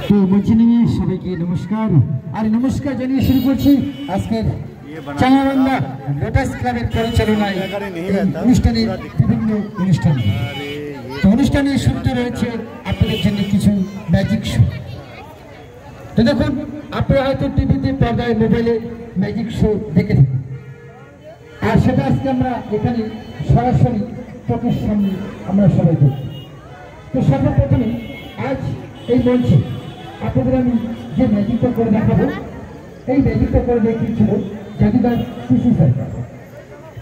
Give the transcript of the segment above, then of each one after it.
তো বলছি নিয়ে সবাইকে নমস্কার। আর নমস্কার জানিয়ে শুরু করছি আজকের চাঙ্গাবান্ধা লোটাস ক্লাবের পরিচালনায় অনুষ্ঠানের বিভিন্ন অনুষ্ঠান। তো অনুষ্ঠানের শুরুতে রয়েছে আপনাদের জন্য কিছু ম্যাজিক শো। তো দেখুন, আপনারা হয়তো টিভিতে, পর্দায়, মোবাইলে ম্যাজিক শো দেখে থাকুন, আর সেটা আজকে আমরা এখানে সরাসরি চোখের সামনে আমরা সবাই দেখি। তো সর্বপ্রথমে আজ এই মঞ্চে আপনাদের আমি যে ম্যাজিকটা করে দেখাবো, এই ম্যাজিকটা করে দেখিয়েছিল জাদুদার সিসি সরকার।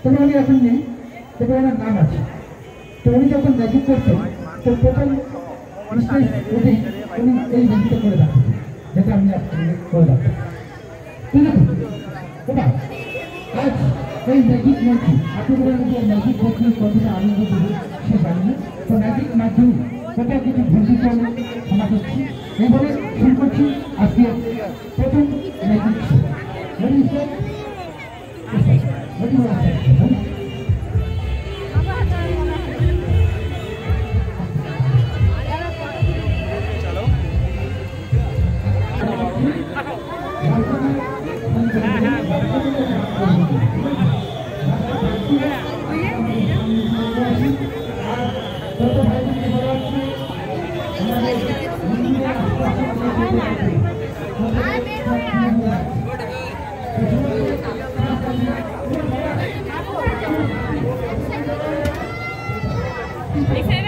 তবে উনি এখন নেই, তবে ওনার নাম আছে। তো উনি যখন ম্যাজিক করতেন, তো প্রথম উনি এই ম্যাজিকটা করে দেখাতেন, যেটা আমি আপনাদের করে দেখাবো। ঠিক আছে, ওটা আজ এই ম্যাজিক মঞ্চে আপনাদের আমি যে ম্যাজিক দেখে কতটা আনন্দ দেবো সে জানি না। তো ম্যাজিক মাধ্যমে কোথাও কিছু ভুলতে চলে ক্ষমা করছি। এইভাবে শুরু করছি আজকে প্রথম ম্যাজিক শো। Dice